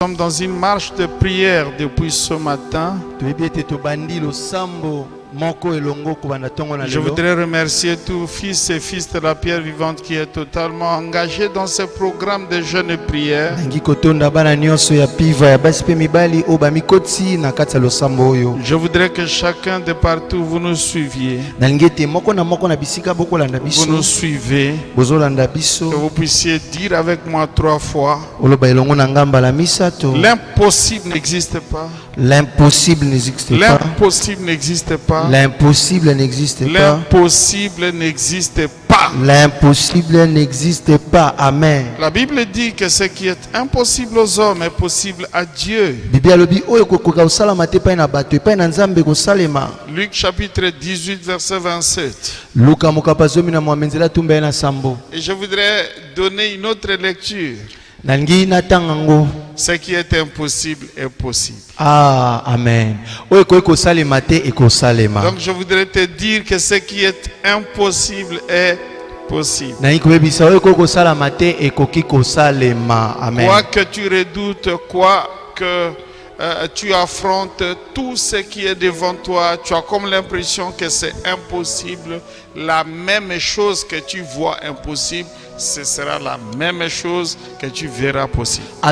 Nous sommes dans une marche de prière depuis ce matin. Je voudrais remercier tous fils et fils de la pierre vivante qui est totalement engagé dans ce programme de jeûne et prière. Je voudrais que chacun de partout vous nous suiviez. Vous nous suivez. Que vous puissiez dire avec moi 3 fois: l'impossible n'existe pas. L'impossible n'existe pas. L'impossible n'existe pas. L'impossible n'existe pas. L'impossible n'existe pas. L'impossible n'existe pas. Amen. La Bible dit que ce qui est impossible aux hommes est possible à Dieu. Luc chapitre 18 verset 27. Et je voudrais donner une autre lecture. Ce qui est impossible est possible. Ah, amen. Donc je voudrais te dire que ce qui est impossible est possible. Quoi que tu redoutes, quoi que tu affrontes, tout ce qui est devant toi, tu as comme l'impression que c'est impossible. La même chose que tu vois impossible, ce sera la même chose que tu verras possible. Aux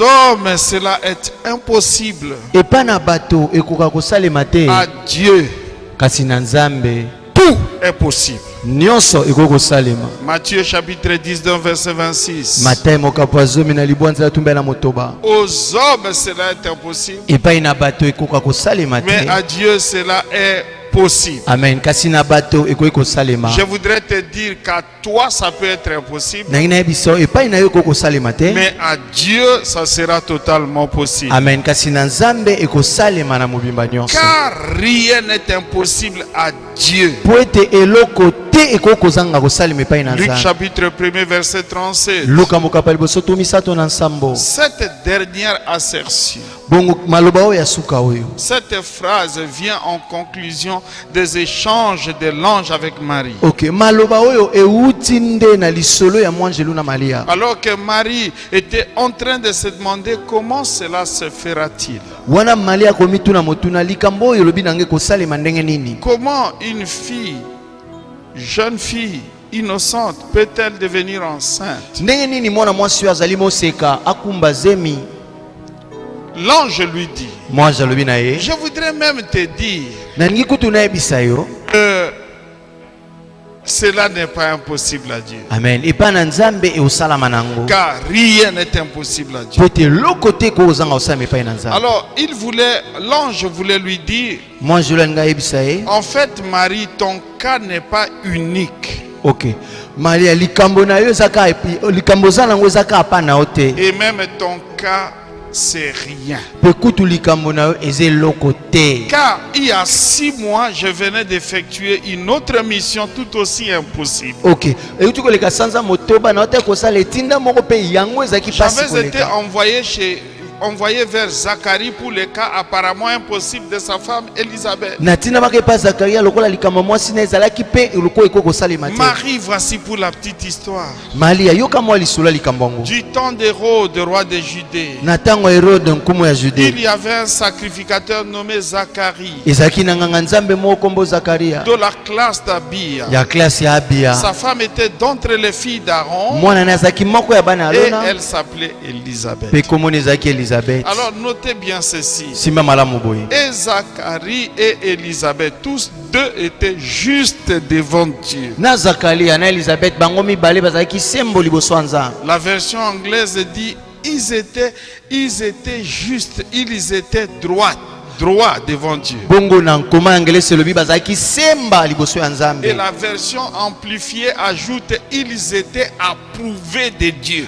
hommes, cela est impossible. À Dieu, tout est possible. Matthieu chapitre 19 verset 26. Aux hommes cela est impossible, mais à Dieu cela est possible. Amen. Je voudrais te dire qu'à toi ça peut être impossible, mais à Dieu ça sera totalement possible. Amen. Car rien n'est impossible à Dieu. Luc chapitre 1 verset 37. Cette dernière assertion, cette phrase vient en conclusion des échanges de l'ange avec Marie. Alors que Marie était en train de se demander comment cela se fera-t-il. Comment une fille, jeune fille innocente, peut-elle devenir enceinte? L'ange lui dit, je voudrais même te dire que cela n'est pas impossible à Dieu. Amen. Car rien n'est impossible à Dieu. Alors l'ange voulait lui dire, en fait Marie, ton cas n'est pas unique. Ok. Maria, et même ton cas, c'est rien. Car il y a 6 mois, je venais d'effectuer une autre mission tout aussi impossible. Ok. J'avais été envoyé vers Zacharie pour le cas apparemment impossible de sa femme Élisabeth. Marie, voici pour la petite histoire. Du temps d'Hérode, roi de Judée, il y avait un sacrificateur nommé Zacharie, de la classe d'Abia. Sa femme était d'entre les filles d'Aaron et elle s'appelait Élisabeth. Alors notez bien ceci. Et Zacharie et Élisabeth, tous deux étaient justes devant Dieu. La version anglaise dit ils étaient justes, ils étaient droits devant Dieu. Et la version amplifiée ajoute ils étaient approuvés de Dieu.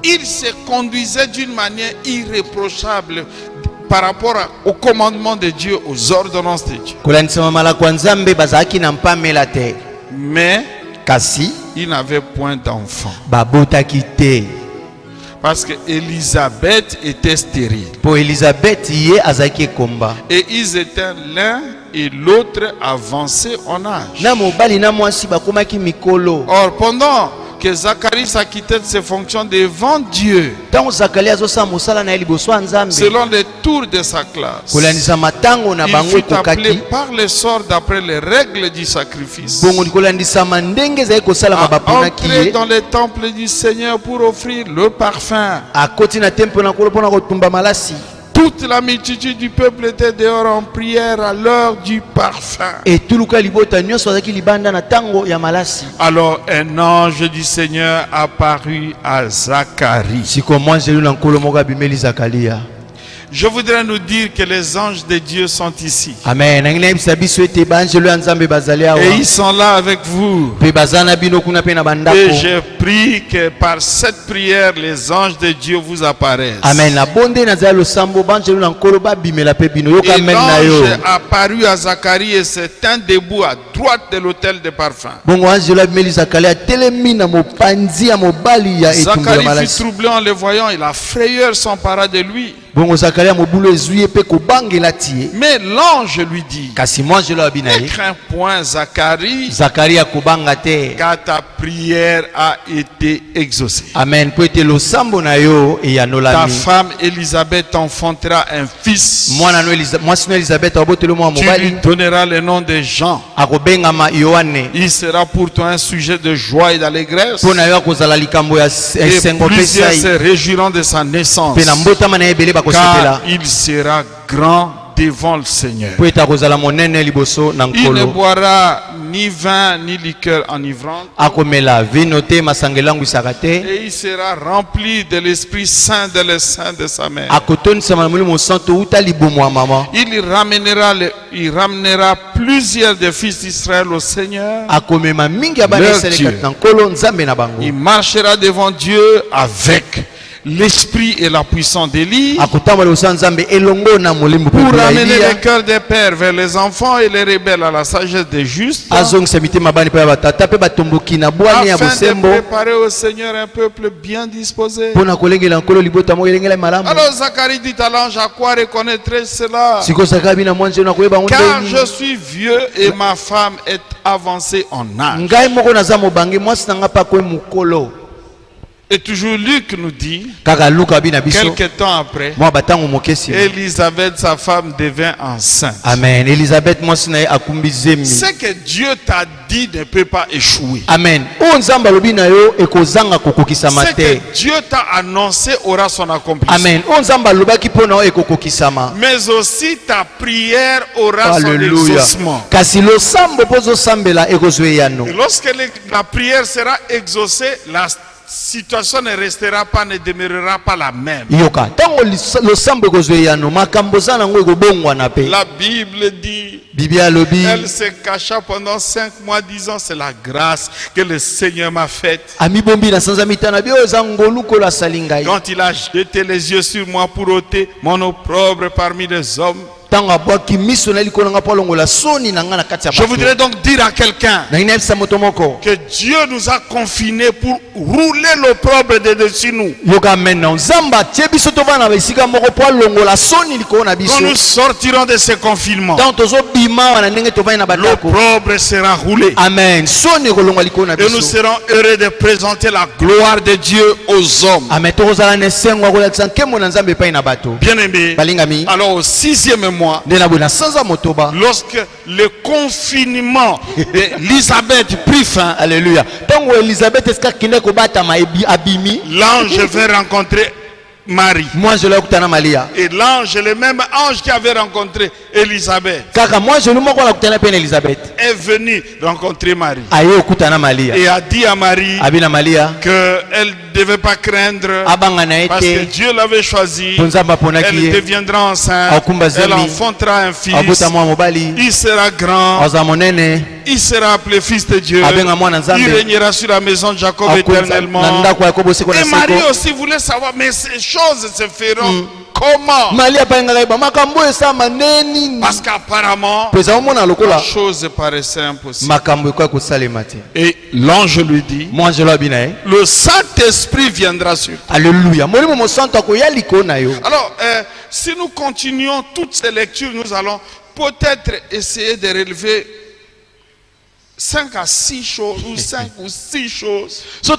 Ils se conduisaient d'une manière irréprochable par rapport au commandement de Dieu, aux ordonnances de Dieu. Mais ils n'avaient point d'enfant. Parce que Élisabeth était stérile. Pour Élisabeth, et ils étaient l'un et l'autre avancés en âge. Or, pendant que Zacharie a quitté ses fonctions devant Dieu, selon les tours de sa classe, il fut appelé par le sort d'après les règles du sacrifice à entrer dans le temple du Seigneur pour offrir le parfum. Toute la multitude du peuple était dehors en prière à l'heure du parfum. Alors un ange du Seigneur apparut à Zacharie. Je voudrais nous dire que les anges de Dieu sont ici. Amen. Et ils sont là avec vous. Et je prie que par cette prière, les anges de Dieu vous apparaissent. Amen. Et l'ange apparut à Zacharie et s'est tint debout à droite de l'autel de parfum. Zacharie fut troublé en le voyant et la frayeur s'empara de lui. Mais l'ange lui dit: ne crains point, Zacharie, car ta prière a été exaucée. Amen. Ta femme Élisabeth enfantera un fils. Tu lui donneras le nom de Jean. Il sera pour toi un sujet de joie et d'allégresse. Et plusieurs se réjouiront de sa naissance, car il sera grand devant le Seigneur. Il ne boira ni vin ni liqueur enivrante. Et il sera rempli de l'Esprit Saint de le sein de sa mère. Il ramènera plusieurs des fils d'Israël au Seigneur, leur Dieu. Il marchera devant Dieu avec l'esprit et la puissance d'Élie, pour ramener les cœurs des pères vers les enfants et les rebelles à la sagesse des justes, afin de préparer au Seigneur un peuple bien disposé. Alors Zacharie dit à l'ange: à quoi reconnaîtrai cela? Car je suis vieux et ma femme est avancée en âge. Et toujours Luc nous dit, quelques temps après, Élisabeth, sa femme, devint enceinte. Amen. Ce que Dieu t'a dit ne peut pas échouer. Amen. Ce que Dieu t'a annoncé aura son accomplissement. Amen. Mais aussi ta prière aura son exaucement. Et lorsque la prière sera exaucée, la situation ne restera pas, ne demeurera pas la même. La Bible dit, elle se cacha pendant 5 mois disant: c'est la grâce que le Seigneur m'a faite. Quand il a jeté les yeux sur moi pour ôter mon opprobre parmi les hommes. Je voudrais donc dire à quelqu'un que Dieu nous a confinés pour rouler l'opprobre de dessus nous. Quand nous sortirons de ce confinement, l'opprobre sera roulé. Amen. Et nous serons heureux de présenter la gloire de Dieu aux hommes. Bien aimé, alors au 6e mois, lorsque le confinement d'Élisabeth prit fin, alléluia, l'ange vint rencontrer Marie. Et l'ange, le même ange qui avait rencontré Élisabeth, est venu rencontrer Marie et a dit à Marie qu'elle ne devait pas craindre, parce que Dieu l'avait choisi. Elle deviendra enceinte, elle enfantera un fils, il sera grand, il sera appelé fils de Dieu, il régnera sur la maison de Jacob éternellement. Et Marie aussi voulait savoir, mais ces choses se feront comment? Parce qu'apparemment, la chose paraissait impossible. Et l'ange lui dit, le Saint-Esprit viendra sur toi. Alléluia. Alors, si nous continuons toutes ces lectures, nous allons peut-être essayer de relever 5 à 6 choses ou 5 ou 6 choses qui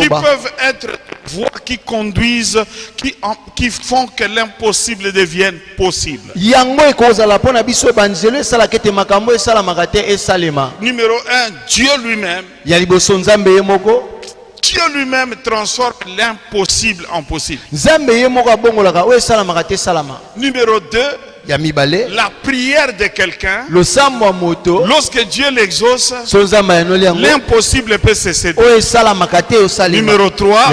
peuvent être voies qui conduisent, qui font que l'impossible devienne possible. Numéro 1, Dieu lui-même. Dieu lui-même transforme l'impossible en possible. Numéro 2, la prière de quelqu'un, lorsque Dieu l'exauce, l'impossible peut cesser. Numéro 3,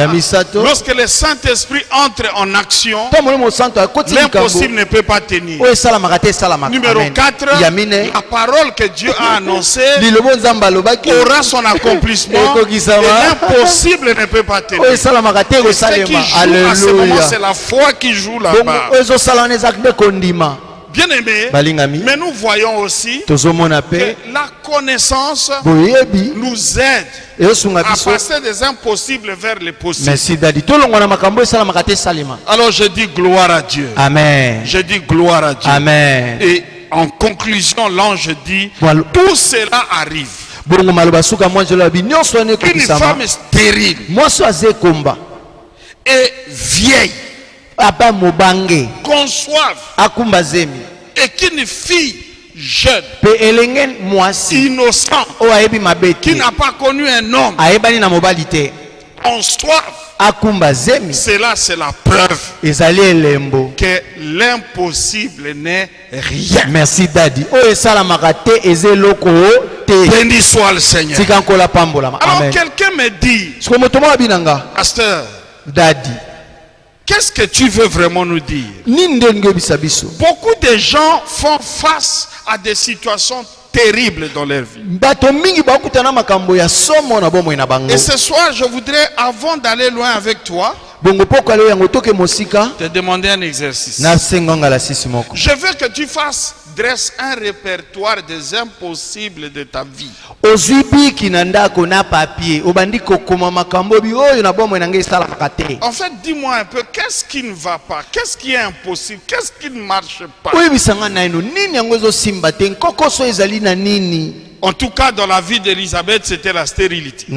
lorsque le Saint-Esprit entre en action, l'impossible ne peut pas tenir. Numéro 4, la parole que Dieu a annoncée aura son accomplissement et l'impossible ne peut pas tenir. Et ce qui joue à ce moment, c'est la foi qui joue là-bas. Bien aimé, mais nous voyons aussi que la connaissance nous aide à passer des impossibles vers les possibles. Alors je dis gloire à Dieu. Amen. Je dis gloire à Dieu. Amen. Et en conclusion, l'ange dit, tout cela arrive. Une femme stérile et vieille conçoive et qu'une fille jeune, innocente, qui n'a pas connu un homme, conçoive. Cela c'est la preuve que l'impossible n'est rien. Merci Daddy. Béni soit le Seigneur. Alors quelqu'un me dit, pasteur Daddy, qu'est-ce que tu veux vraiment nous dire? Beaucoup de gens font face à des situations terribles dans leur vie. Et ce soir, je voudrais, avant d'aller loin avec toi, te demander un exercice. Je veux que tu dresse un répertoire des impossibles de ta vie. En fait, dis-moi un peu, qu'est-ce qui ne va pas? Qu'est-ce qui est impossible? Qu'est-ce qui ne marche pas? En tout cas, dans la vie d'Élisabeth, c'était la stérilité. Pour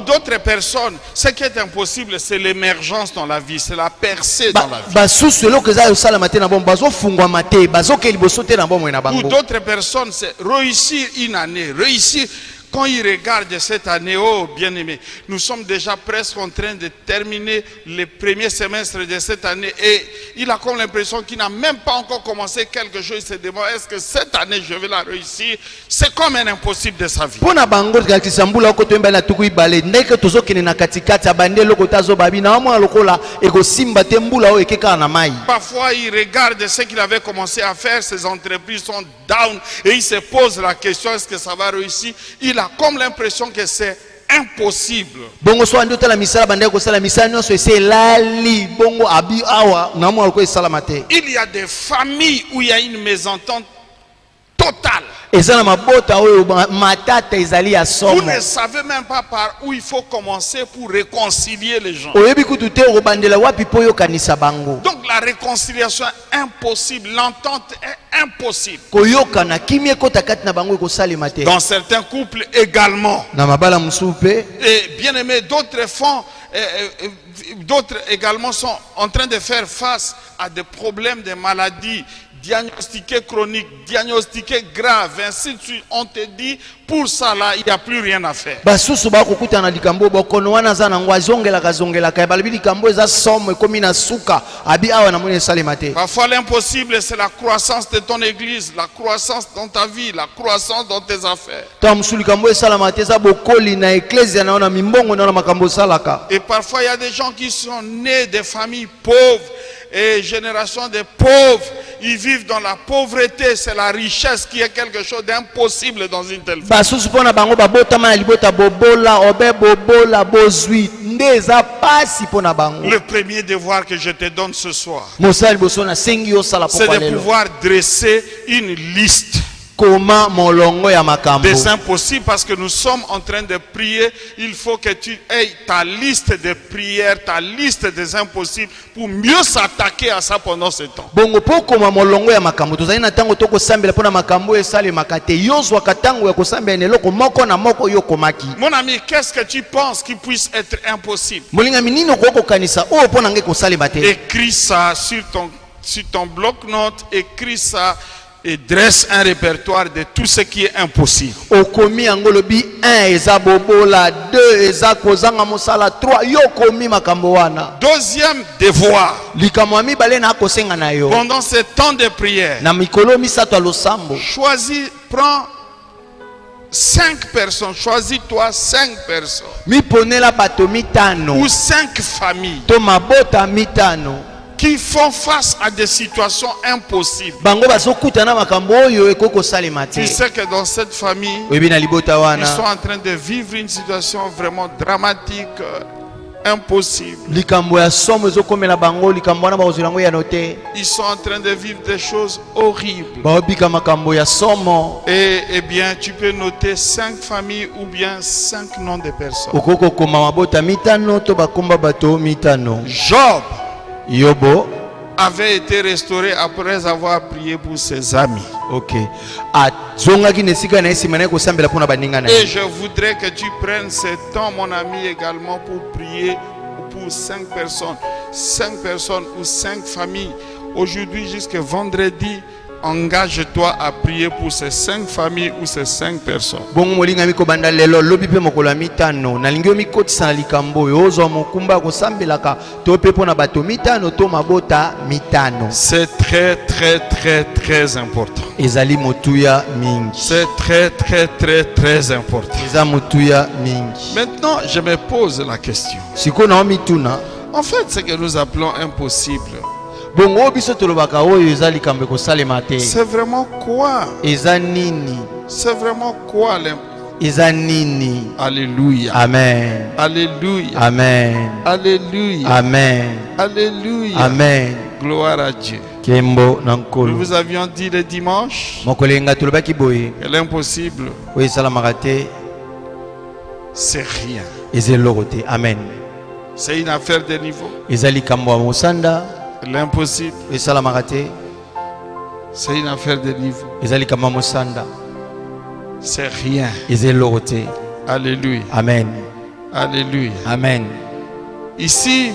d'autres personnes, ce qui est impossible, c'est l'émergence dans la vie, c'est la percée dans la vie. Pour d'autres personnes, c'est réussir une année, réussir. Quand il regarde cette année, oh bien-aimé, nous sommes déjà presque en train de terminer le premier semestre de cette année et il a comme l'impression qu'il n'a même pas encore commencé quelque chose. Il se demande, est-ce que cette année je vais la réussir? C'est comme un impossible de sa vie. Parfois il regarde ce qu'il avait commencé à faire, ses entreprises sont down et il se pose la question, est-ce que ça va réussir? Il a comme l'impression que c'est impossible. Il y a des familles où il y a une mésentente totale. Vous ne savez même pas par où il faut commencer pour réconcilier les gens. Donc la réconciiliation est impossible, l'entente est impossible. Dans certains couples également. Et bien aimé, d'autres également sont en train de faire face à des problèmes de maladies diagnostiqué chronique, diagnostiqué grave, ainsi de suite. On te dit, pour ça là, il n'y a plus rien à faire. Parfois l'impossible, c'est la croissance de ton église, la croissance dans ta vie, la croissance dans tes affaires. Et parfois il y a des gens qui sont nés de familles pauvres et génération de pauvres. ils vivent dans la pauvreté. C'est la richesse qui est quelque chose d'impossible dans une telle famille. Le premier devoir que je te donne ce soir, c'est de pouvoir dresser une liste des impossibles, parce que nous sommes en train de prier. Il faut que tu aies ta liste de prières, ta liste des impossibles pour mieux s'attaquer à ça pendant ce temps. Mon ami, qu'est-ce que tu penses qui puisse être impossible? Écris ça sur ton bloc-notes, écris ça et dresse un répertoire de tout ce qui est impossible. Deuxième devoir, pendant ce temps de prière, choisis, prends 5 personnes, choisis-toi 5 personnes ou 5 familles qui font face à des situations impossibles. Tu sais que dans cette famille, ils sont en train de vivre une situation vraiment dramatique, impossible. Ils sont en train de vivre des choses horribles. Et bien, tu peux noter 5 familles ou bien 5 noms de personnes. Job avait été restauré après avoir prié pour ses amis. Ok. Et je voudrais que tu prennes ce temps, mon ami, également pour prier pour 5 personnes. 5 personnes ou 5 familles. Aujourd'hui jusqu'à vendredi, engage-toi à prier pour ces 5 familles ou ces 5 personnes. C'est très très très très important. C'est très très très très important. Maintenant, je me pose la question. En fait, ce que nous appelons impossible, c'est vraiment quoi? C'est vraiment quoi l'impossible? Alléluia. Amen. Alléluia. Amen. Alléluia. Amen. Alléluia. Amen. Gloire à Dieu. Nous vous avions dit le dimanche que l'impossible, c'est rien. Amen. C'est une affaire de niveau. L'impossible, c'est une affaire de niveau. C'est rien. Alléluia. Amen. Alléluia. Amen. Ici,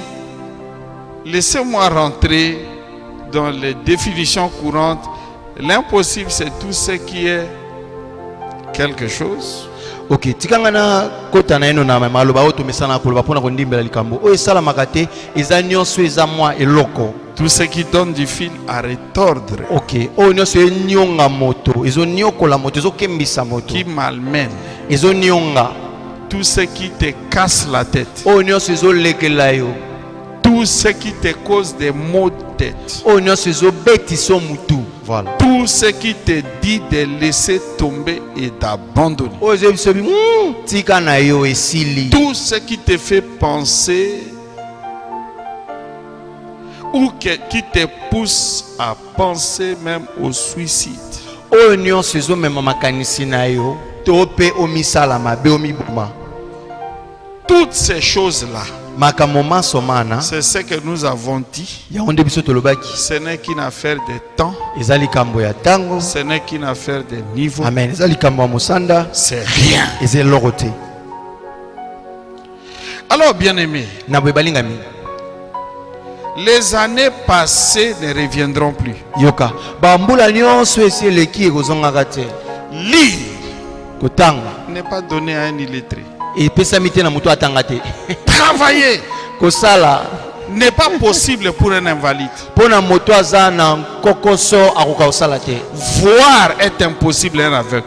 laissez-moi rentrer dans les définitions courantes. L'impossible, c'est tout ce qui est quelque chose. Ok, tikangana kota na eno na maloba oto mesana koloba pona kondimbela likambo o esala makate eza nyonso eza mwa eloko, tout ce qui donne du fil à retordre. Ok, o nyonso enyonga moto, ezo nyokola moto, ezo kembisa moto, qui malmène, ezo nyonga, tout ce qui te casse la tête, o nyonso ezo lekela yo, tout ce qui te cause des maux de tête, o nyonso ezo betiso mutu. Voilà. Tout ce qui te dit de laisser tomber et d'abandonner. Tout ce qui te fait penser ou qui te pousse à penser même au suicide. Toutes ces choses-là, c'est ce que nous avons dit. Ce n'est qu'une affaire de temps. Ce n'est qu'une affaire de niveau. C'est rien. Alors, bien-aimés, les années passées ne reviendront plus. Lire n'est pas donné à un illettré. Travailler n'est pas possible pour un invalide. Voir est impossible à un aveugle.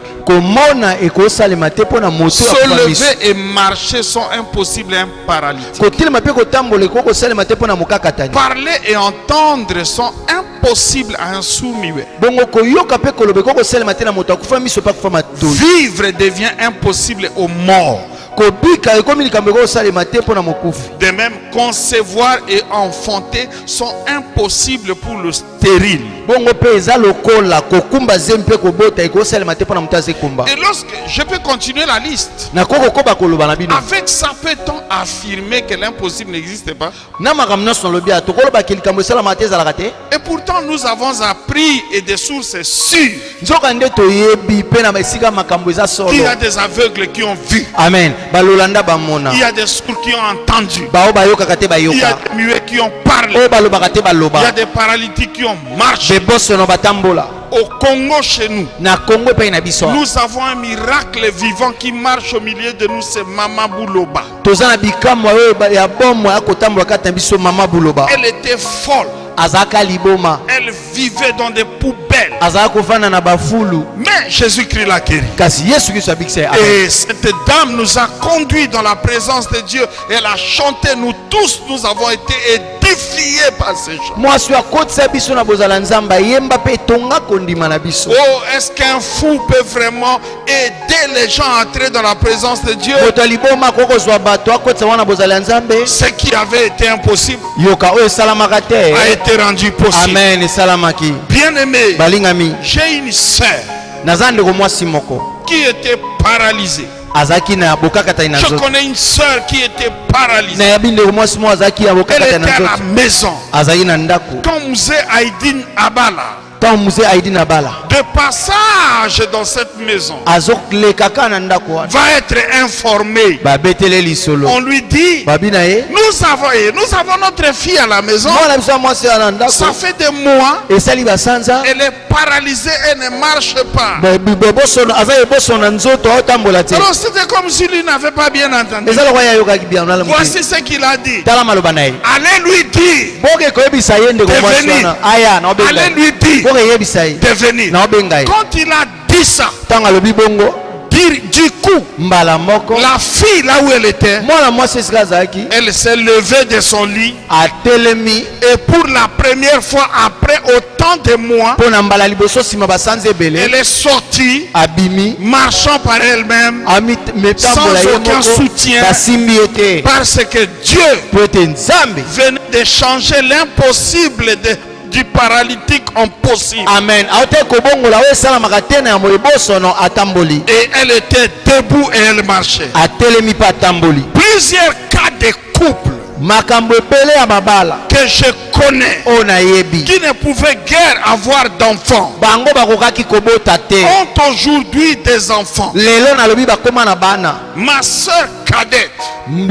Se lever et marcher sont impossibles à un paralytique. Parler et entendre sont impossibles impossible à un sourd-muet. Vivre devient impossible aux morts. De même, concevoir et enfanter sont impossibles pour le stérile. Et lorsque je peux continuer la liste, avec ça peut-on affirmer que l'impossible n'existe pas? Et pourtant nous avons appris et des sources sûres qu'il y a des aveugles qui ont vu. Amen. Il y a des sourds qui ont entendu. Il y a des muets qui ont parlé. Il y a des paralytiques qui ont marché. Au Congo, chez nous, nous avons un miracle vivant qui marche au milieu de nous, c'est Mama Bouloba. Elle était folle. Elle vivait dans des poubelles. Mais Jésus-Christ l'a guérie. Et cette dame nous a conduits dans la présence de Dieu. Elle a chanté. Nous tous, nous avons été édifiés par ces chants. Oh, est-ce qu'un fou peut vraiment aider les gens à entrer dans la présence de Dieu? Ce qui avait été impossible a été rendu possible. Amen. Bien-aimé, j'ai une sœur qui était paralysée. Je connais une sœur qui était paralysée. Elle était à la maison. Quand Mzee Aïdine Abala, de passage dans cette maison, va être informé. On lui dit, nous avons notre fille à la maison. Ça fait des mois. Elle est paralysée et ne marche pas. Alors c'était comme si lui n'avait pas bien entendu. Voici ce qu'il a dit. Allez lui dire de venir. Allez lui dire de venir. Quand il a dit ça, du coup, la fille là où elle était, elle s'est levée de son lit et pour la première fois après autant de mois, elle est sortie marchant par elle-même sans aucun soutien, parce que Dieu venait de changer l'impossible du paralytique en possible. Amen. Et elle était debout et elle marchait. Plusieurs cas de couple que je connais qui ne pouvaient guère avoir d'enfants ont aujourd'hui des enfants. Ma soeur cadette, le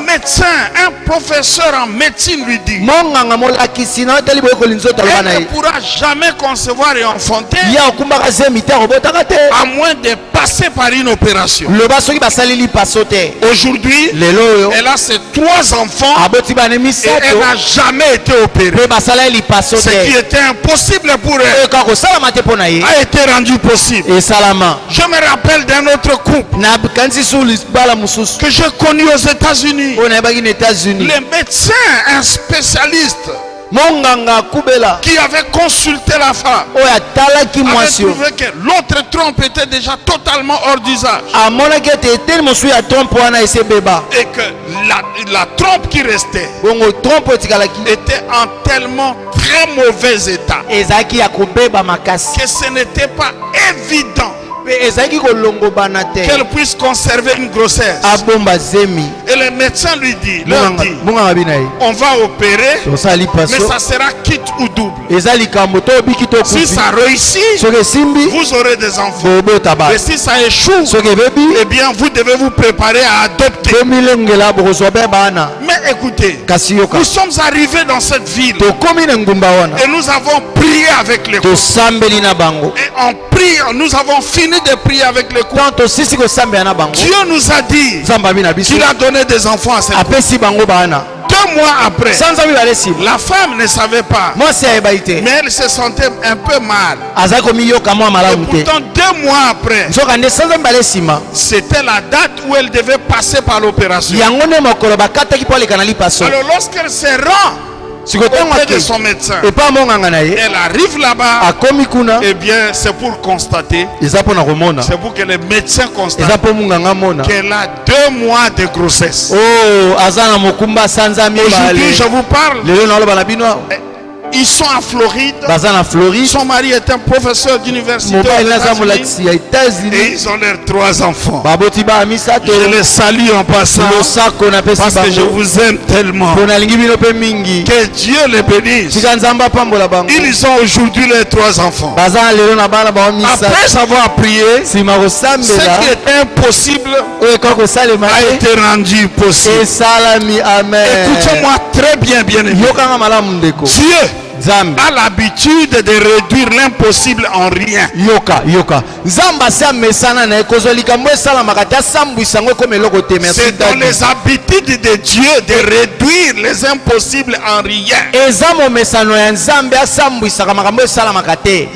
médecin, un professeur en médecine lui dit, elle ne pourra jamais concevoir et enfanter à moins de passer par une opération. Aujourd'hui, elle a ses 3 enfants et elle n'a jamais été opérée. Ce qui était impossible pour elle a été rendu possible. Je me rappelle d'un autre couple que j'ai connu aux États-Unis. Le médecin, un spécialiste qui avait consulté la femme, avait trouvé que l'autre trompe était déjà totalement hors d'usage et que la trompe qui restait était en tellement très mauvais état que ce n'était pas évident qu'elle puisse conserver une grossesse. Et le médecin lui dit, on va opérer, mais ça sera quitte ou double. Si ça réussit, vous aurez des enfants. Mais si ça échoue, eh bien vous devez vous préparer à adopter. Mais écoutez, nous sommes arrivés dans cette ville et nous avons prié avec les coups. Et en priant, nous avons fini de prier avec les coups. Dieu nous a dit qu'il a donné des enfants à cette femme. 2 mois après, la femme ne savait pas, mais elle se sentait un peu mal. Et pourtant 2 mois après, c'était la date où elle devait passer par l'opération. Alors lorsqu'elle se rend auprès de son médecin. Elle arrive là-bas. Eh bien, c'est pour constater. C'est pour que les médecins constatent qu'elle a 2 mois de grossesse. Aujourd'hui, je vous parle. Ils sont à Floride. Son mari est un professeur d'université. Et ils ont leurs 3 enfants. Je les salue en passant. Parce que je vous aime tellement. Que Dieu les bénisse. Ils ont aujourd'hui les 3 enfants. Après avoir prié, ce qui est impossible a été rendu possible. Écoutez-moi très bien, bien aimé. Dieu a l'habitude de réduire l'impossible en rien. C'est dans les habitudes de Dieu de réduire les impossibles en rien.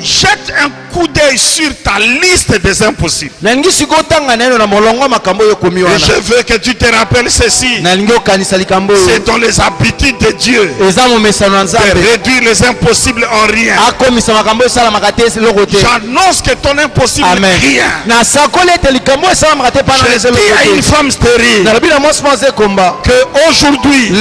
Jette un coup d'œil sur ta liste des impossibles. Et je veux que tu te rappelles ceci. C'est dans les habitudes de Dieu de réduire les impossibles en rien. J'annonce que ton impossible n'est rien. Je dis à une femme stérile que aujourd'hui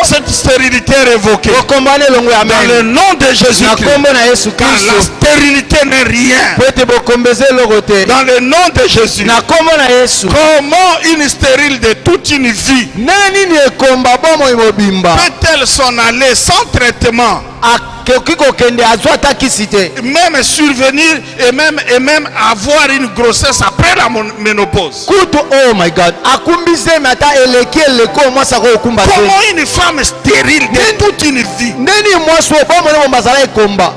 cette stérilité est révoquée dans le nom de Jésus-Christ. Car la stérilité n'est rien. Dans le nom de Jésus. Comment une stérile de toute une vie peut-elle s'en aller sans traitement, même survenir et même avoir une grossesse après la ménopause? Oh my God. Comment une femme stérile de toute une vie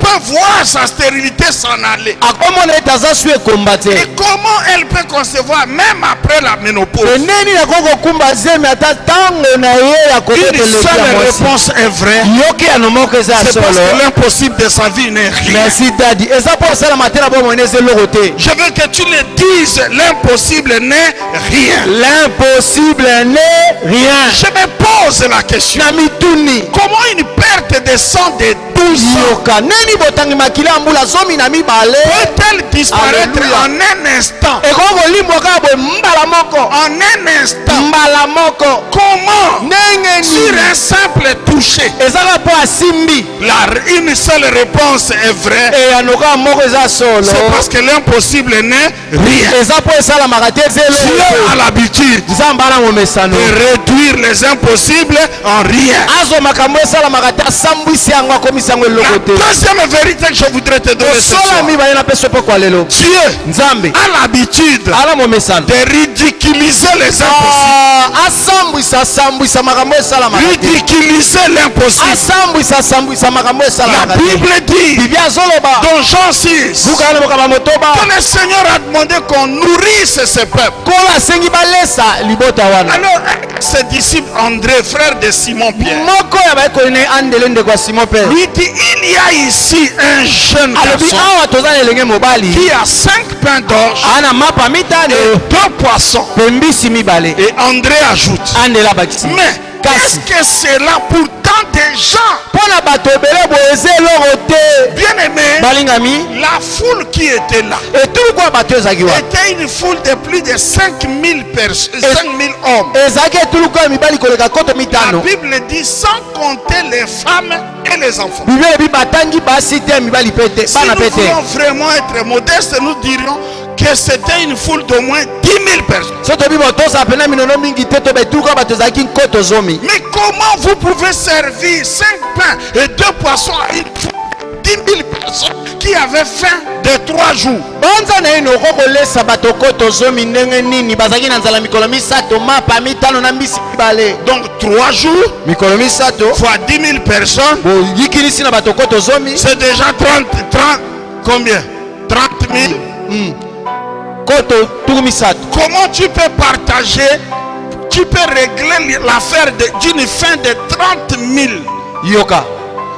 peut voir sa stérilité s'en aller? Et comment elle peut concevoir même après la ménopause? Une seule réponse est vraie. C'est parce que l'impossible de sa vie n'est rien. Je veux que tu le dises, l'impossible n'est rien. L'impossible n'est rien. Je me pose la question. Comment une perte de sang de 12 ans peut-elle disparaître en un instant? En un instant. Comment? Sur un simple toucher. Une seule réponse est vraie. C'est parce que l'impossible n'est rien. Dieu a l'habitude de réduire les impossibles en rien. La deuxième vérité que je voudrais te donner ce soir, Dieu a l'habitude de ridiculiser les impossibles. Ridiculiser l'impossible. La Bible dit dans Jean 6 que le Seigneur a demandé qu'on nourrisse ce peuple. Alors ses disciples André, frère de Simon Pierre, lui dit: il y a ici un jeune garçon qui a 5 pains d'orge et 2 poissons. Et André ajoute: mais qu'est-ce que c'est là pour tant de gens? Bien aimé, la foule qui était là était une foule de plus de 5000 personnes, 5000 hommes. La Bible dit sans compter les femmes et les enfants. Si nous voulons vraiment être modestes, nous dirions que c'était une foule d'au moins 10 000 personnes. Mais comment vous pouvez servir 5 pains et 2 poissons à une foule de 10 000 personnes qui avaient faim de 3 jours? Donc 3 jours fois 10 000 personnes, c'est déjà 30 combien? 30 000. Comment tu peux partager, tu peux régler l'affaire d'une faim de 30 000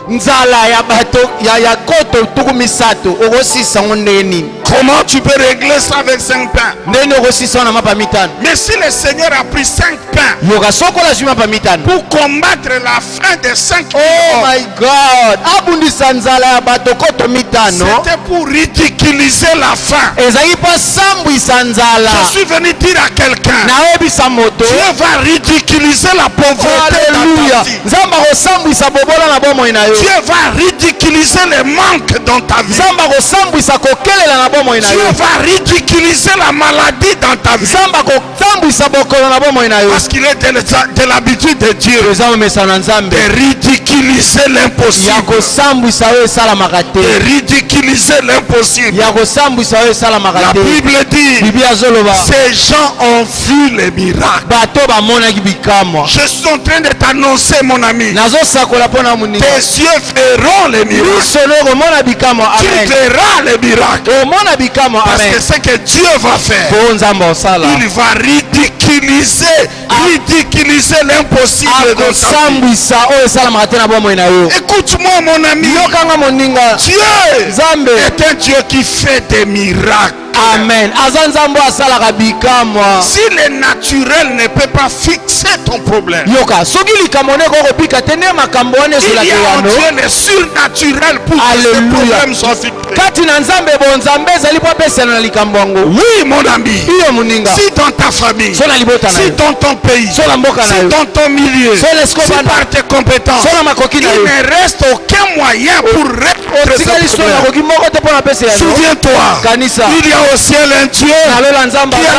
nzala ya bato ya koto tuku misato okosisa ngoneni. Comment tu peux régler ça avec 5 pains? Mais si le Seigneur a pris 5 pains pour combattre la faim des 5 oh my God, c'était pour ridiculiser la faim. Je suis venu dire à quelqu'un, Dieu va ridiculiser la pauvreté dans ta vie. Dieu va ridiculiser les manques dans ta vie. Dieu va ridiculiser la maladie dans ta vie. Parce qu'il est de l'habitude de Dieu de ridiculiser l'impossible. De ridiculiser l'impossible. La Bible dit, ces gens ont vu les miracles. Je suis en train de t'annoncer, mon ami, tes yeux verront les miracles. Tu verras les miracles. Parce que ce que Dieu va faire, il va ridiculiser l'impossible dans ta vie. Écoute-moi, mon ami, Dieu est un Dieu qui fait des miracles. Amen. Si le naturel ne peut pas fixer ton problème, il y a en Dieu le surnaturel pour que ce problème soit fixé. Oui, mon ami. Si dans ta famille, si dans ton pays, si dans ton milieu, si par tes compétences, il ne reste aucun moyen pour régler ce problème. Souviens-toi, il y a au ciel un Dieu qui a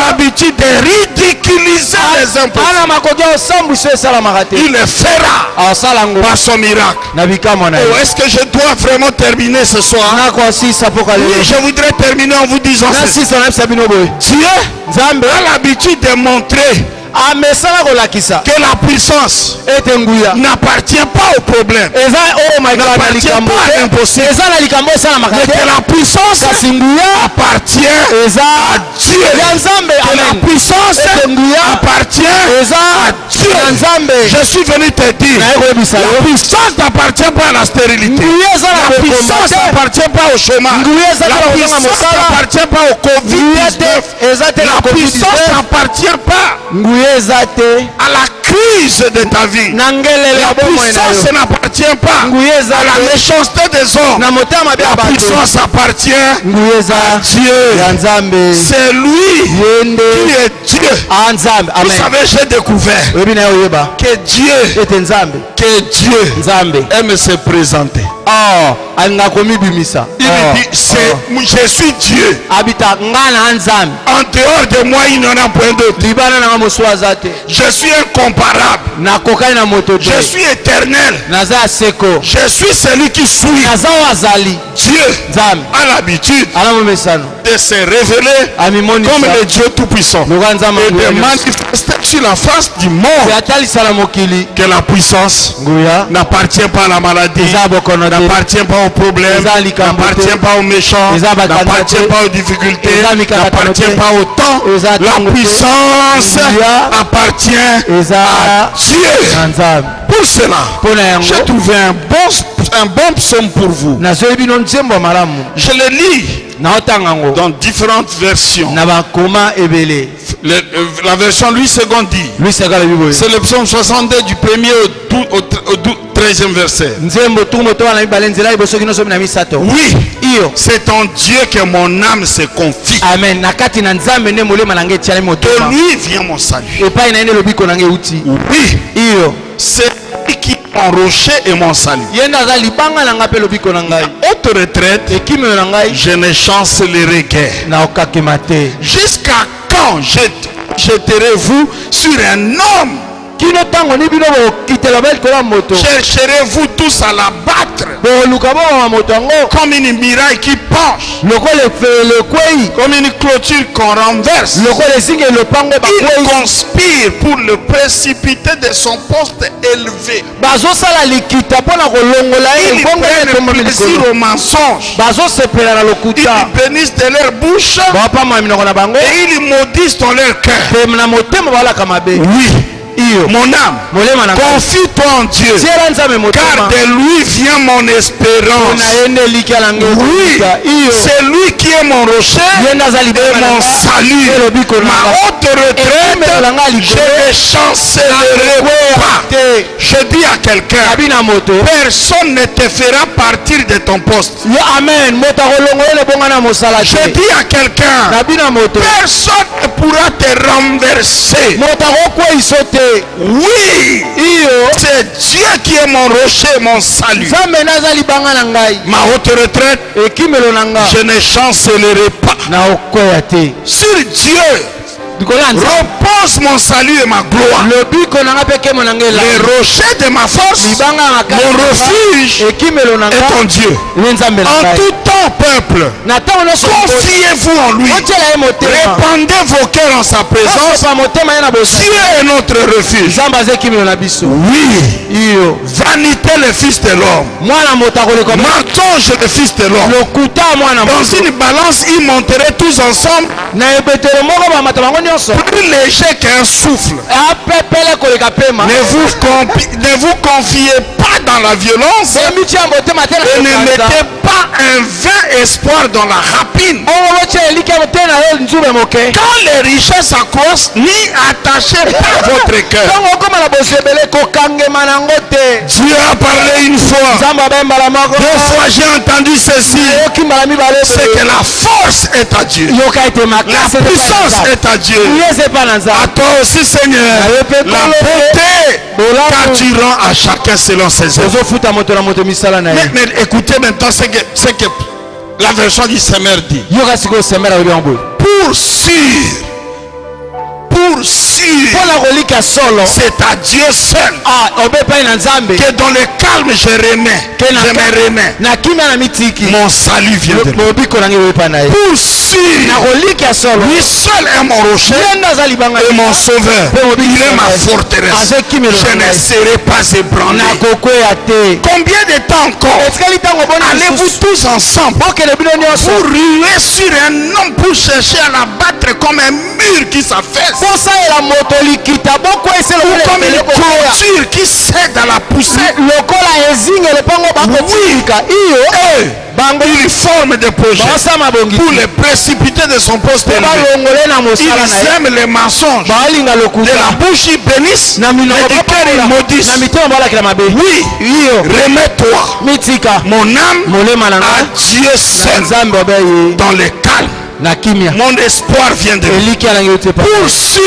l'habitude de ridiculiser les impossibles. Il le fera par son miracle. Oh, est-ce que je dois vraiment terminer ce soir? Oui, je voudrais terminer en vous disant ceci. Dieu a l'habitude de montrer que la puissance n'appartient pas au problème, n'appartient pas à l'impossible, mais que la puissance appartient à Dieu, que la puissance appartient à Dieu. Je suis venu te dire, la puissance n'appartient pas à la stérilité, la puissance n'appartient pas au chômage, la puissance n'appartient pas au Covid-19, la puissance n'appartient pas à la crise de ta vie. La puissance n'appartient pas à la méchanceté des hommes. La puissance appartient à Dieu. C'est lui qui est Dieu. Vous savez, j'ai découvert que Dieu aime se présenter. Il dit, je suis Dieu. En dehors de moi, il n'y en a point d'autre. Je suis incomparable. Je suis éternel. Je suis celui qui suit. Dieu a l'habitude de se révéler comme le Dieu Tout-Puissant et de manifester sur la face du monde que la puissance n'appartient pas à la maladie, n'appartient pas aux problèmes, n'appartient pas aux méchants, n'appartient pas aux difficultés, n'appartient pas au temps. La puissance appartient à Dieu. Pour cela, j'ai trouvé un bon psaume pour vous. Je le lis dans différentes versions. La version Louis II dit, c'est le psaume 62 du 1er au 13e verset. Oui, c'est en Dieu que mon âme se confie. De lui vient mon salut. Oui, c'est lui qui est mon rocher et mon salut. Haute retraite, je ne chancellerai guère. Jusqu'à quand jeterez-vous sur un homme? Chercherez-vous tous à l'abattre comme une muraille qui penche, comme une clôture qu'on renverse? Il conspire pour le précipiter de son poste élevé. Ils prennent plaisir au mensonge. Ils bénissent de leur bouche et ils maudissent dans leur cœur. Oui, mon âme, confie-toi en Dieu, car de lui vient mon espérance. Oui, c'est lui qui est mon rocher et mon salut. Ma haute retraite, je ne chancellerai pas. Je dis à quelqu'un, personne ne te fera partir de ton poste. Amen. Je dis à quelqu'un, personne ne pourra te renverser. Oui, c'est Dieu qui est mon rocher, mon salut. Ma haute retraite, je ne chancellerai pas. Sur Dieu repose mon salut et ma gloire. Le rocher de ma force, mon refuge est en Dieu. En tout temps, peuple, confiez-vous en lui. Répandez vos cœurs en sa présence. Dieu est notre refuge. Oui, vanité le fils de l'homme, mensonge le fils de l'homme. Dans une balance, ils monteraient tous ensemble plus léger qu'un souffle. Ne vous confiez pas dans la violence et ne mettez pas un vain espoir dans la rapine. Quand les richesses s'accroissent, n'y attachez pas votre cœur. Dieu a parlé une fois. 2 fois j'ai entendu ceci. C'est que la force est à Dieu. La puissance est à Dieu. À toi aussi, Seigneur, la beauté, car tu rends à chacun selon ses œuvres. Mais écoutez maintenant ce que la version du Semeur dit. Pour sûr, c'est à Dieu seul que dans le calme je me remets. Mon salut vient de lui. Pour sûr, lui seul est mon rocher et mon sauveur. Il est ma forteresse. Je ne serai pas ébranlé. Combien de temps encore allez-vous tous ensemble pour ruer sur un homme pour chercher à l'abattre comme un mur qui s'affaisse, ou comme une clôture qui cède à la poussée? Il forme des projets pour les précipiter de son poste élevé. Ils aiment les mensonges. De la bouche ils bénissent, mais du cœur ils maudissent. Oui, remets-toi, mon âme, à Dieu seul, dans le calme. Mon espoir vient de lui. Pour sûr,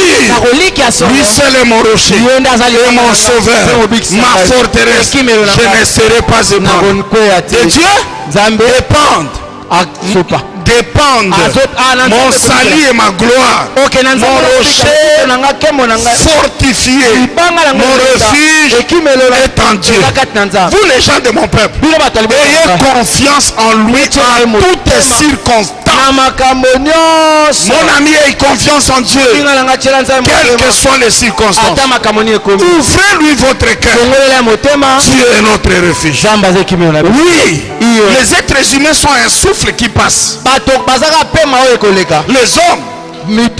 lui seul est mon rocher et mon sauveur, ma forteresse. Je ne serai pas ébranlé. De Dieu dépendent mon salut et ma gloire, mon rocher fortifié, mon refuge est en Dieu. Vous les gens de mon peuple, ayez confiance en lui en toutes circonstances. Mon ami, ait confiance en Dieu, quelles que soient les circonstances. Ouvrez-lui votre cœur. Dieu est notre refuge. Oui, les êtres humains sont un souffle qui passe. Les hommes,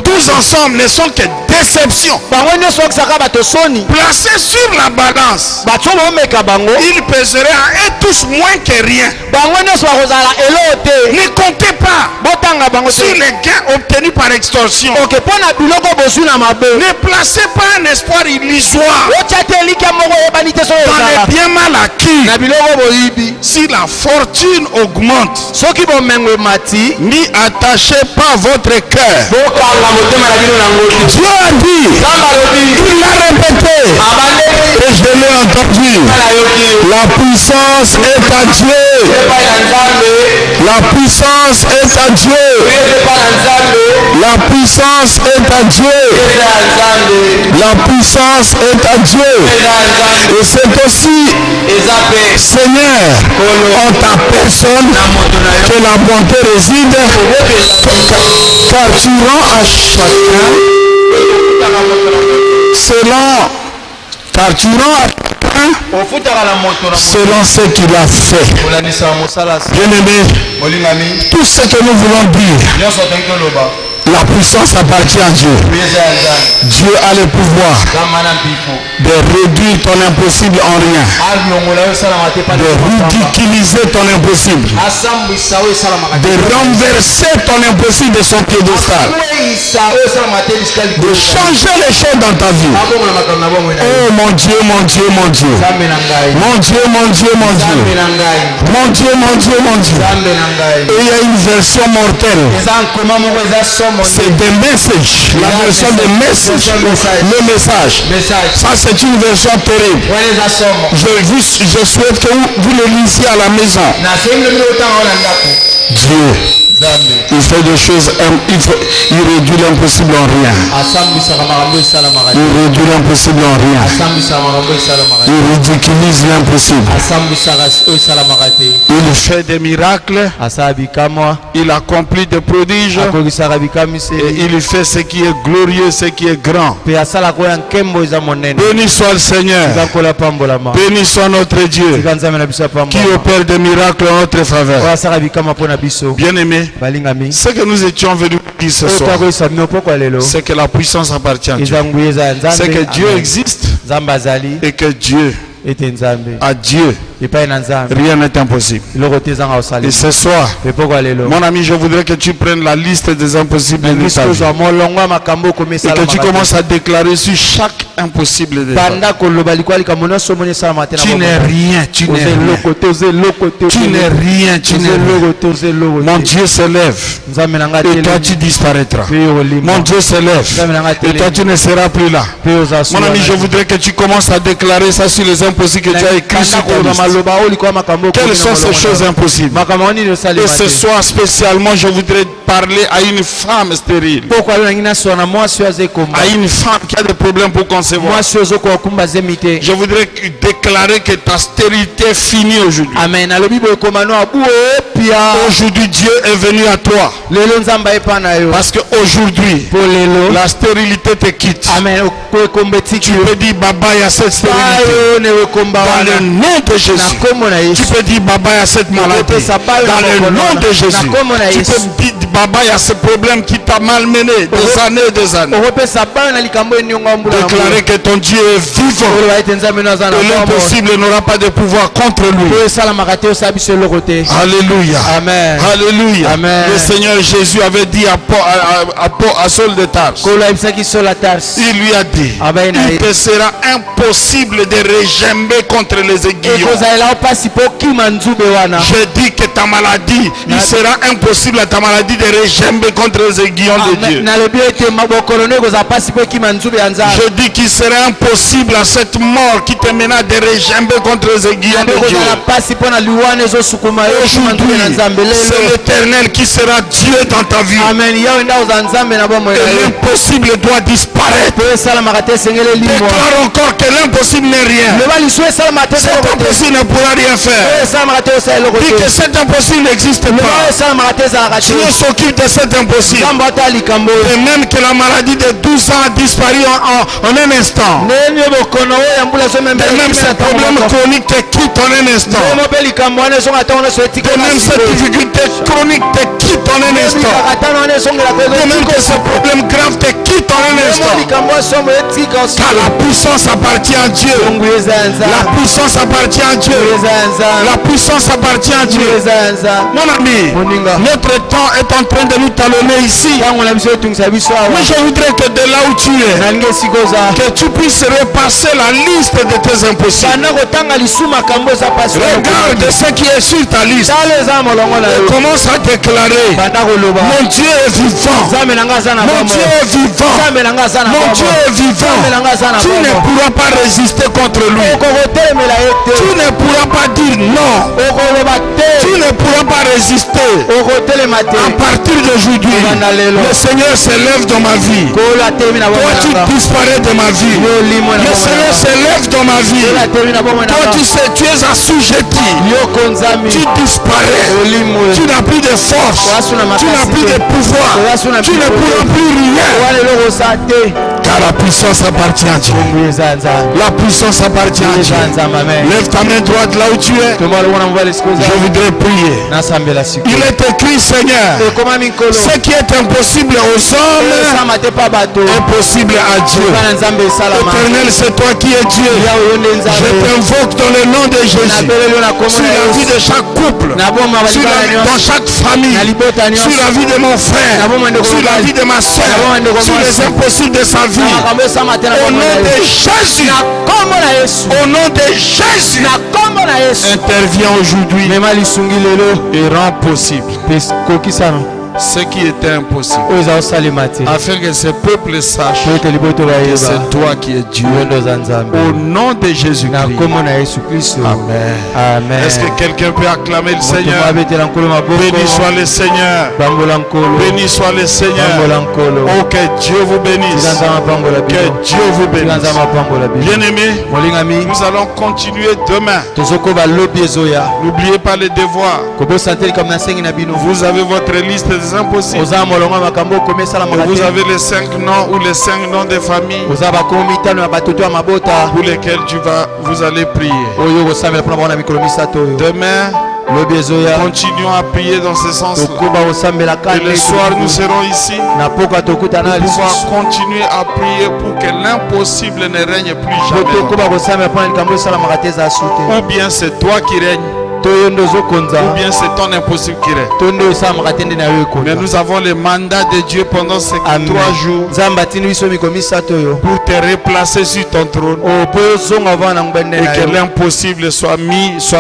tous ensemble, ne sont que déception. Placés sur la balance, ils pèseraient à eux tous moins que rien. Ne comptez pas sur les gains obtenus par extorsion. Ne placez pas un espoir illusoire dans les biens mal acquis. Si la fortune augmente, n'y attachez pas votre cœur. Dieu a dit, il l'a répété, et je l'ai entendu. La puissance est à Dieu. La puissance est à Dieu. La puissance est à Dieu. La puissance est à Dieu. Et c'est aussi, Seigneur, en ta personne que la bonté réside, car tu rends à chacun selon ce qu'il a fait. Bien-aimé, tout ce que nous voulons dire, la puissance appartient à Dieu. Dieu a le pouvoir de réduire ton impossible en rien, de ridiculiser ton impossible, de renverser ton impossible de son piédestal, de changer les choses dans ta vie. Oh mon Dieu, mon Dieu, mon Dieu, mon Dieu, mon Dieu, mon Dieu, mon Dieu, mon Dieu, mon Dieu. Et il y a une version mortelle, c'est des messages, la version des messages, le message. Ça c'est une version terrible. Je souhaite que vous le lisiez à la maison. Dieu, il fait des choses, il réduit l'impossible en rien. Il réduit l'impossible en rien. Il ridiculise l'impossible. Il fait des miracles. Il accomplit des prodiges. Et il fait ce qui est glorieux, ce qui est grand. Béni soit le Seigneur. Béni soit notre Dieu qui opère des miracles en notre faveur. Bien-aimé, ce que nous étions venus dire ce soir, c'est que la puissance appartient à Dieu. C'est que Dieu existe et que Dieu, à Dieu, rien n'est impossible. Et ce soir, mon ami, je voudrais que tu prennes la liste des impossibles de ta vie et que tu commences à déclarer sur chaque impossible de ta vie. Tu n'es rien, tu n'es rien. Tu n'es rien, tu n'es rien. Mon Dieu se lève et toi tu disparaîtras. Mon Dieu se lève et toi tu ne seras plus là. Mon ami, je voudrais que tu commences à déclarer ça sur les impossibles que tu as écrits sur ta liste. Quelles sont ces choses impossibles? Et ce soir spécialement, je voudrais parler à une femme stérile, à une femme qui a des problèmes pour concevoir. Je voudrais déclarer que ta stérilité est finie aujourd'hui. Aujourd'hui, Dieu est venu à toi. Parce qu'aujourd'hui, la stérilité te quitte. Tu peux dire Baba, il y a cette stérilité. Dans le nom de Jésus. Tu peux dire Baba, il y a cette maladie. Dans le nom de Jésus. Tu peux dire Baba, il y a ce problème qui t'a malmené des années et des années. Déclarer que ton Dieu est vivant. Et l'impossible n'aura pas de pouvoir contre lui. Alléluia. Amen. Alléluia. Amen. Le Seigneur Jésus avait dit à Saul de Tarse. Il lui a dit, il te sera impossible de regimber contre les aiguillons. Je dis que ta maladie, il sera impossible à ta maladie de regimber contre les aiguillons de Dieu. Je dis qu'il sera impossible à cette mort qui te menace de regimber contre les aiguillons de Dieu. Aujourd'hui, c'est l'Éternel qui sera Dieu dans ta vie. Et l'impossible doit disparaître. Déclare encore que l'impossible n'est rien. Cet impossible ne pourra rien faire. Dis que cet impossible n'existe pas. Dieu s'occupe de cet impossible. Et même que la maladie de 12 ans a disparu en un instant. Et même ce problème chronique te quitte en un instant. Et même cette difficulté chronique te quitte en un instant. Et même que ce problème grave te quitte en un instant. Car la puissance appartient à Dieu. La puissance appartient à Dieu. La puissance appartient à Dieu. Mon ami, notre temps est en train de nous talonner ici. Mais je voudrais que de là où tu es, que tu puisses repasser la liste de tes impossibles. Regarde ce qui est sur ta liste. Et commence à déclarer, mon Dieu est vivant. Mon Dieu est vivant. Mon Dieu est vivant. Tu ne pourras pas résister contre lui. Tu ne pourras pas dire non. Tu ne pourras pas résister. À partir d'aujourd'hui, le Seigneur se lève dans ma vie. Toi tu disparais de ma vie. Le Seigneur se lève dans ma vie. Toi tu es assujetti. Tu disparais. Tu n'as plus de force. Tu n'as plus de pouvoir. Tu ne pourras plus rien. Car la puissance appartient à Dieu. La puissance appartient à Dieu. Lève ta main droite là où tu es. Je voudrais prier. Il est écrit, Seigneur, ce qui est impossible aux hommes est possible à Dieu. Éternel, c'est toi qui es Dieu. Je t'invoque dans le nom de Jésus sur la vie de chaque couple, dans chaque famille, sur la vie de mon frère, sur la vie de ma soeur, sur les impossibles de sa vie. Au nom de Jésus, au nom de Jésus, intervient aujourd'hui et rend possible ce qui était impossible, afin que ce peuple sache que c'est toi qui es Dieu. Au nom de Jésus-Christ. Amen. Amen. Est-ce que quelqu'un peut acclamer le Seigneur? Béni soit le Seigneur. Béni soit le Seigneur. Oh, que Dieu vous bénisse. Que Dieu vous bénisse. Bien-aimés, nous allons continuer demain. N'oubliez pas les devoirs. Vous avez votre liste des impossibles. Vous avez les 5 noms ou les 5 noms des familles pour lesquels vous allez prier. Demain, continuons à prier dans ce sens-là. Et le soir, nous serons ici pour pouvoir continuer à prier pour que l'impossible ne règne plus jamais. Ou bien c'est toi qui règnes, ou bien c'est ton impossible qui règne. Mais nous avons le mandat de Dieu pendant ces 3 jours pour te replacer sur ton trône et que l'impossible soit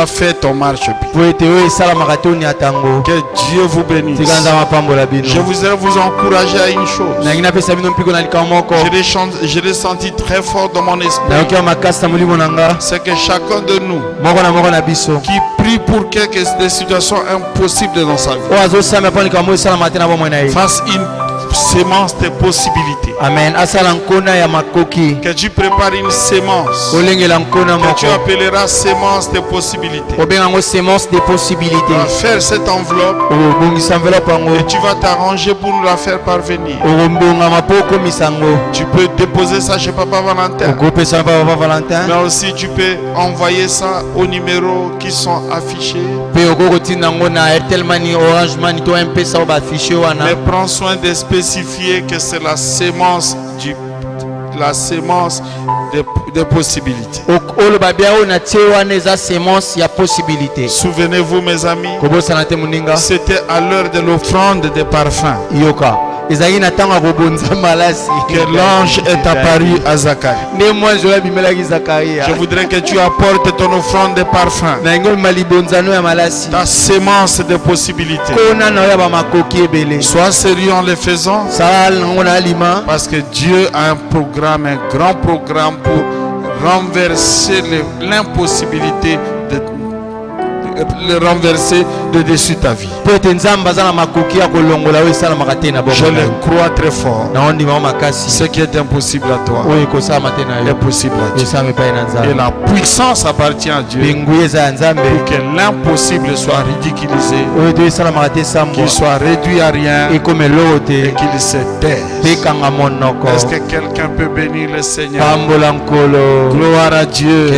fait en marche. Que Dieu vous bénisse. Je voudrais vous encourager à une chose. Je l'ai senti très fort dans mon esprit. C'est que chacun de nous qui prie pour quelques des situations impossibles dans sa vie fasse une sémence de possibilités. Amen. Que tu prépares une sémence que tu appelleras sémence de possibilités. Tu vas faire cette enveloppe et tu vas t'arranger pour nous la faire parvenir. Tu peux déposer ça chez Papa Valentin, mais aussi tu peux envoyer ça aux numéros qui sont affichés. Mais prends soin de spécifier que c'est la sémence des possibilités. Souvenez-vous, mes amis, c'était à l'heure de l'offrande des parfums que l'ange est apparu à Zacharie. Je voudrais que tu apportes ton offrande de parfum, ta sémence de possibilités. Sois sérieux en le faisant, parce que Dieu a un programme, un grand programme pour renverser l'impossibilité le renverser de dessus ta vie. Je le crois très fort. Ce qui est impossible à toi est possible à Dieu. Et la puissance appartient à Dieu pour que l'impossible soit ridiculisé, qu'il soit réduit à rien et qu'il se taise. Est-ce que quelqu'un peut bénir le Seigneur? Gloire à Dieu.